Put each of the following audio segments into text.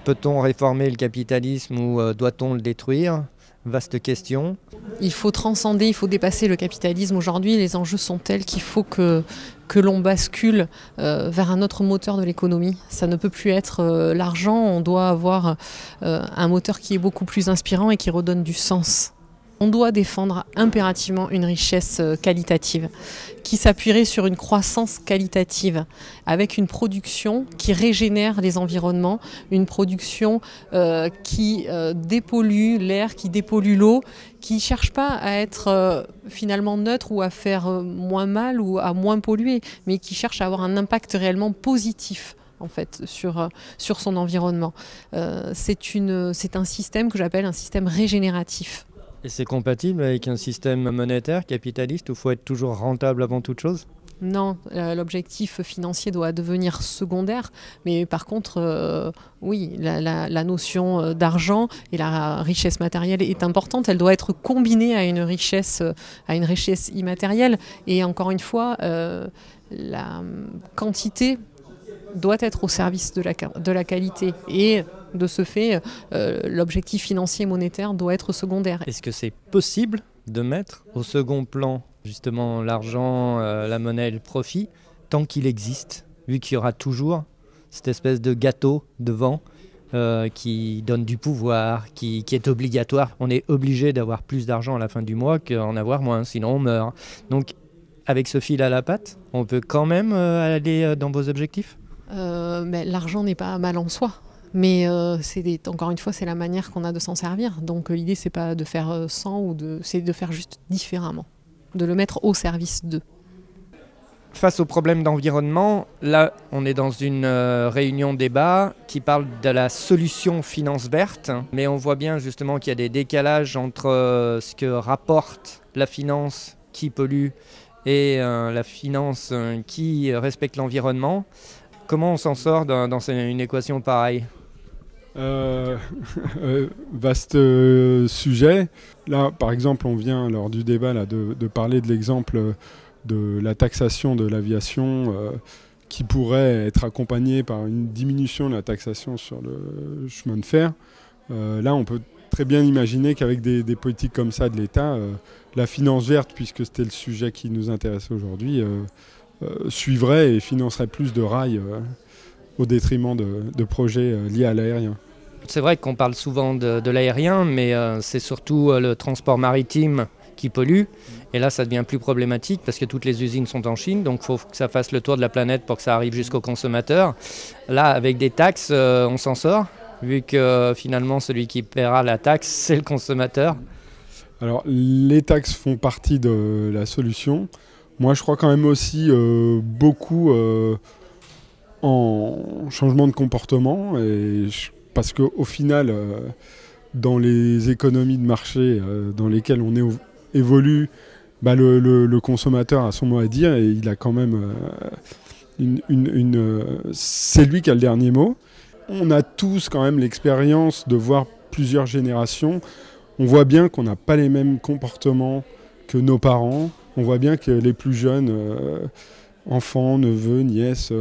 Peut-on réformer le capitalisme ou doit-on le détruire? Vaste question. Il faut transcender, il faut dépasser le capitalisme. Aujourd'hui, les enjeux sont tels qu'il faut que l'on bascule vers un autre moteur de l'économie. Ça ne peut plus être l'argent, on doit avoir un moteur qui est beaucoup plus inspirant et qui redonne du sens. On doit défendre impérativement une richesse qualitative qui s'appuierait sur une croissance qualitative avec une production qui régénère les environnements, une production qui dépollue l'air, qui dépollue l'eau, qui ne cherche pas à être finalement neutre ou à faire moins mal ou à moins polluer, mais qui cherche à avoir un impact réellement positif en fait, sur son environnement. C'est un système que j'appelle un système régénératif. Et c'est compatible avec un système monétaire capitaliste où il faut être toujours rentable avant toute chose? Non, l'objectif financier doit devenir secondaire, mais par contre, oui, la notion d'argent et la richesse matérielle est importante. Elle doit être combinée à une richesse immatérielle. Et encore une fois, la quantité doit être au service de la qualité. Et de ce fait, l'objectif financier et monétaire doit être secondaire. Est-ce que c'est possible de mettre au second plan justement l'argent, la monnaie et le profit tant qu'il existe, vu qu'il y aura toujours cette espèce de gâteau devant qui donne du pouvoir, qui est obligatoire. On est obligé d'avoir plus d'argent à la fin du mois qu'en avoir moins, sinon on meurt. Donc avec ce fil à la patte, on peut quand même aller dans vos objectifs? Mais l'argent n'est pas mal en soi. Mais encore une fois, c'est la manière qu'on a de s'en servir. Donc l'idée, c'est pas de faire sans, c'est de faire juste différemment, de le mettre au service d'eux. Face aux problèmes d'environnement, là, on est dans une réunion débat qui parle de la solution finance verte. Mais on voit bien justement qu'il y a des décalages entre ce que rapporte la finance qui pollue et la finance qui respecte l'environnement. Comment on s'en sort dans une équation pareille ? Vaste sujet. Là, par exemple, on vient lors du débat là, de parler de l'exemple de la taxation de l'aviation qui pourrait être accompagnée par une diminution de la taxation sur le chemin de fer. Là, on peut très bien imaginer qu'avec des politiques comme ça de l'État, la finance verte, puisque c'était le sujet qui nous intéresse aujourd'hui, suivrait et financerait plus de rails au détriment de projets liés à l'aérien. C'est vrai qu'on parle souvent de l'aérien, mais c'est surtout le transport maritime qui pollue. Et là, ça devient plus problématique parce que toutes les usines sont en Chine, donc il faut que ça fasse le tour de la planète pour que ça arrive jusqu'au consommateur. Là, avec des taxes, on s'en sort, vu que finalement, celui qui paiera la taxe, c'est le consommateur. Alors, les taxes font partie de la solution. Moi, je crois quand même aussi beaucoup en changement de comportement, parce qu'au final, dans les économies de marché dans lesquelles on évolue, le consommateur a son mot à dire et il a quand même c'est lui qui a le dernier mot. On a tous quand même l'expérience de voir plusieurs générations. On voit bien qu'on n'a pas les mêmes comportements que nos parents. On voit bien que les plus jeunes, enfants, neveux, nièces,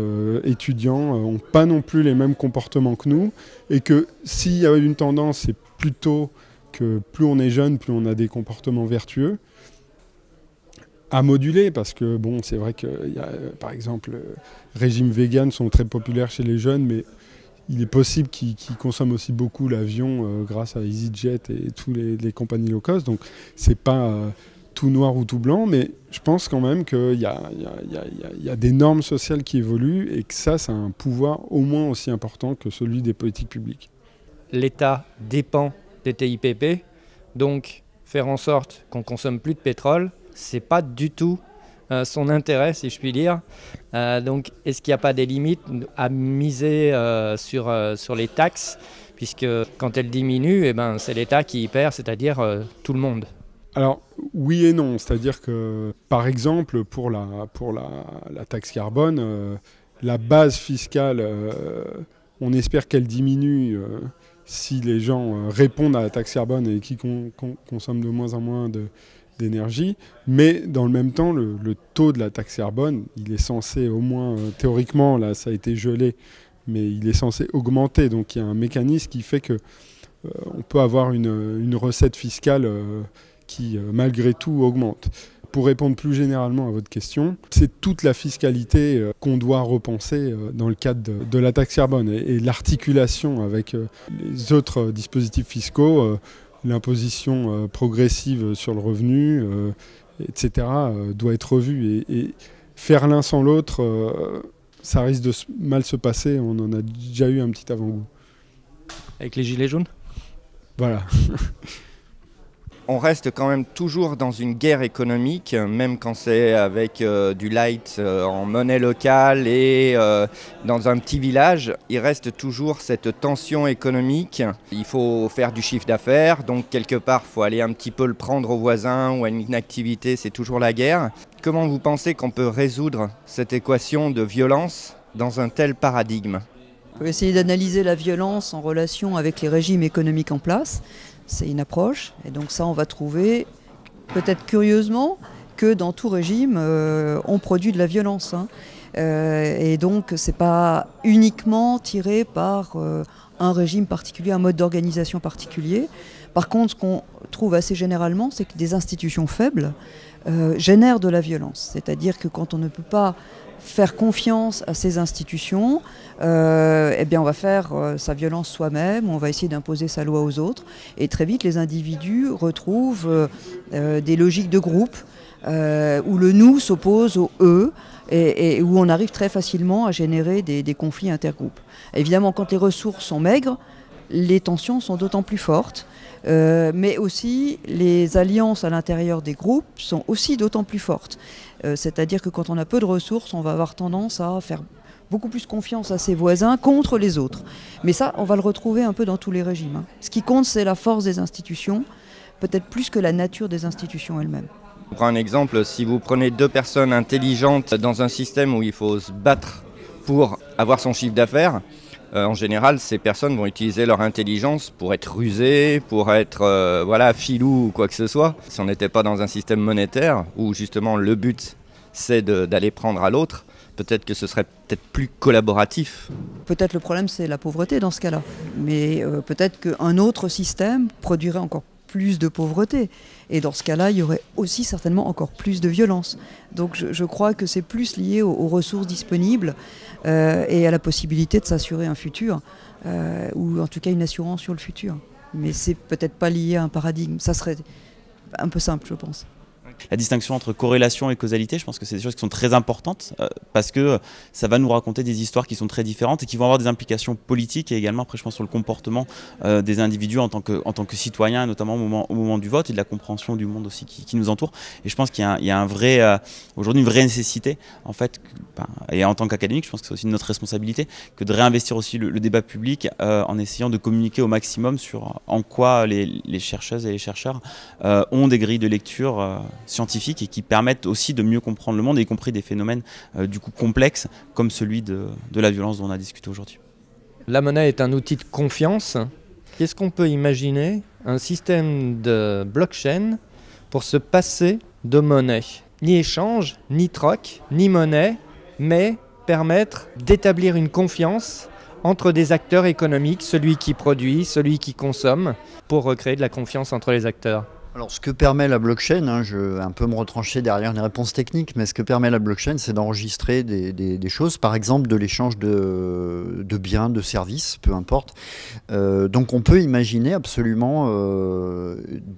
étudiants, n'ont pas non plus les mêmes comportements que nous. Et que s'il y a une tendance, c'est plutôt que plus on est jeune, plus on a des comportements vertueux. À moduler, parce que bon, c'est vrai que par exemple, régimes véganes sont très populaires chez les jeunes, mais il est possible qu'ils consomment aussi beaucoup l'avion grâce à EasyJet et toutes les compagnies low cost. Donc c'est pas tout noir ou tout blanc, mais je pense quand même qu'il y a des normes sociales qui évoluent et que ça a un pouvoir au moins aussi important que celui des politiques publiques. L'État dépend des TIPP, donc faire en sorte qu'on consomme plus de pétrole, c'est pas du tout son intérêt, si je puis dire. Donc, est-ce qu'il n'y a pas des limites à miser sur les taxes, puisque quand elles diminuent, c'est l'État qui y perd, c'est-à-dire tout le monde. Alors, oui et non. C'est-à-dire que, par exemple, pour la taxe carbone, la base fiscale, on espère qu'elle diminue si les gens répondent à la taxe carbone et qui consomment de moins en moins d'énergie. Mais dans le même temps, le taux de la taxe carbone, il est censé, au moins théoriquement, là ça a été gelé, mais il est censé augmenter. Donc il y a un mécanisme qui fait que on peut avoir une recette fiscale qui, malgré tout, augmente. Pour répondre plus généralement à votre question, c'est toute la fiscalité qu'on doit repenser dans le cadre de la taxe carbone et l'articulation avec les autres dispositifs fiscaux, l'imposition progressive sur le revenu, etc., doit être revue. Et faire l'un sans l'autre, ça risque de mal se passer. On en a déjà eu un petit avant-goût. Avec les gilets jaunes ? Voilà. On reste quand même toujours dans une guerre économique, même quand c'est avec du light en monnaie locale et dans un petit village. Il reste toujours cette tension économique. Il faut faire du chiffre d'affaires, donc quelque part, il faut aller un petit peu le prendre au voisin ou à une activité, c'est toujours la guerre. Comment vous pensez qu'on peut résoudre cette équation de violence dans un tel paradigme ? On peut essayer d'analyser la violence en relation avec les régimes économiques en place. C'est une approche, et donc ça on va trouver, peut-être curieusement, que dans tout régime, on produit de la violence. Et donc c'est pas uniquement tiré par un régime particulier, un mode d'organisation particulier. Par contre, ce qu'on trouve assez généralement, c'est que des institutions faibles génèrent de la violence. C'est-à-dire que quand on ne peut pas faire confiance à ces institutions, eh bien on va faire sa violence soi-même, on va essayer d'imposer sa loi aux autres, et très vite les individus retrouvent des logiques de groupe où le nous s'oppose au eux, et où on arrive très facilement à générer des conflits intergroupes. Évidemment, quand les ressources sont maigres, les tensions sont d'autant plus fortes, mais aussi les alliances à l'intérieur des groupes sont aussi d'autant plus fortes. C'est-à-dire que quand on a peu de ressources, on va avoir tendance à faire beaucoup plus confiance à ses voisins contre les autres. Mais ça, on va le retrouver un peu dans tous les régimes. Ce qui compte, c'est la force des institutions, peut-être plus que la nature des institutions elles-mêmes. Je prends un exemple, si vous prenez deux personnes intelligentes dans un système où il faut se battre pour avoir son chiffre d'affaires, en général, ces personnes vont utiliser leur intelligence pour être rusées, pour être filous ou quoi que ce soit. Si on n'était pas dans un système monétaire où justement le but c'est d'aller prendre à l'autre, peut-être que ce serait peut-être plus collaboratif. Peut-être le problème c'est la pauvreté dans ce cas-là, mais peut-être qu'un autre système produirait encore plus de pauvreté. Et dans ce cas-là, il y aurait aussi certainement encore plus de violence. Donc je crois que c'est plus lié aux ressources disponibles et à la possibilité de s'assurer un futur, ou en tout cas une assurance sur le futur. Mais c'est peut-être pas lié à un paradigme. Ça serait un peu simple, je pense. La distinction entre corrélation et causalité, je pense que c'est des choses qui sont très importantes parce que ça va nous raconter des histoires qui sont très différentes et qui vont avoir des implications politiques et également après je pense sur le comportement des individus en tant que citoyens, notamment au moment du vote et de la compréhension du monde aussi qui nous entoure. Et je pense qu'il y a un vrai, aujourd'hui une vraie nécessité en fait, et en tant qu'académique, je pense que c'est aussi notre responsabilité que de réinvestir aussi le débat public en essayant de communiquer au maximum sur en quoi les chercheuses et les chercheurs ont des grilles de lecture scientifiques et qui permettent aussi de mieux comprendre le monde, y compris des phénomènes du coup complexes comme celui de la violence dont on a discuté aujourd'hui. La monnaie est un outil de confiance. Qu'est-ce qu'on peut imaginer un système de blockchain pour se passer de monnaie ? Ni échange, ni troc, ni monnaie, mais permettre d'établir une confiance entre des acteurs économiques, celui qui produit, celui qui consomme, pour recréer de la confiance entre les acteurs. Alors ce que permet la blockchain, je vais un peu me retrancher derrière les réponses techniques, mais ce que permet la blockchain, c'est d'enregistrer des choses, par exemple de l'échange de biens, de services, peu importe. Donc on peut imaginer absolument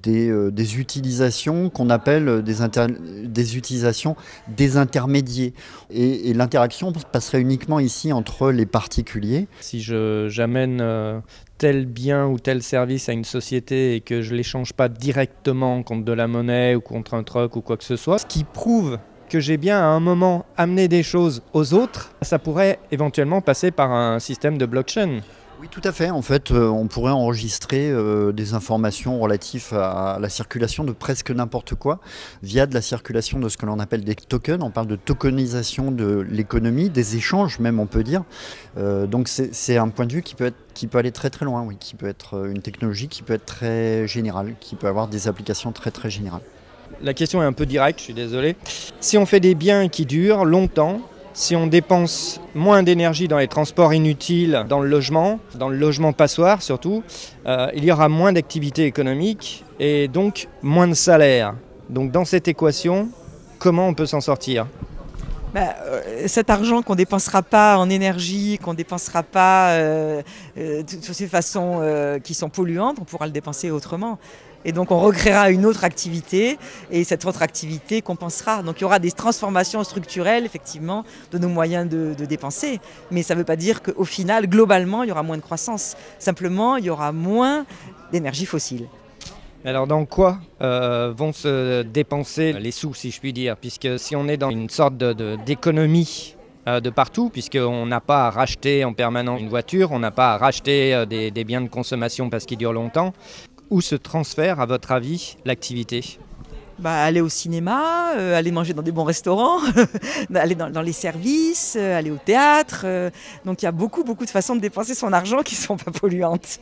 des utilisations qu'on appelle des utilisations des intermédiaires. Et l'interaction passerait uniquement ici entre les particuliers. Si j'amène tel bien ou tel service à une société et que je ne l'échange pas directement contre de la monnaie ou contre un troc ou quoi que ce soit, ce qui prouve que j'ai bien à un moment amené des choses aux autres, ça pourrait éventuellement passer par un système de blockchain. Oui, tout à fait. En fait, on pourrait enregistrer des informations relatives à la circulation de presque n'importe quoi via de la circulation de ce que l'on appelle des tokens. On parle de tokenisation de l'économie, des échanges même, on peut dire. Donc c'est un point de vue qui peut aller très très loin, oui, qui peut être une technologie qui peut être très générale, qui peut avoir des applications très très générales. La question est un peu directe, je suis désolé. Si on fait des biens qui durent longtemps, Si on dépense moins d'énergie dans les transports inutiles, dans le logement passoire surtout, il y aura moins d'activité économique et donc moins de salaire. Donc dans cette équation, comment on peut s'en sortir ? Cet argent qu'on ne dépensera pas en énergie, qu'on ne dépensera pas sur ces façons qui sont polluantes, on pourra le dépenser autrement. Et donc on recréera une autre activité et cette autre activité compensera. Donc il y aura des transformations structurelles effectivement de nos moyens de dépenser. Mais ça ne veut pas dire qu'au final, globalement, il y aura moins de croissance. Simplement, il y aura moins d'énergie fossile. Alors dans quoi vont se dépenser les sous, si je puis dire, puisque si on est dans une sorte d'économie de partout, puisqu'on n'a pas à racheter en permanence une voiture, on n'a pas à racheter des biens de consommation parce qu'ils durent longtemps, où se transfère, à votre avis, l'activité ? Aller au cinéma, aller manger dans des bons restaurants, aller dans les services, aller au théâtre. Donc il y a beaucoup de façons de dépenser son argent qui ne sont pas polluantes.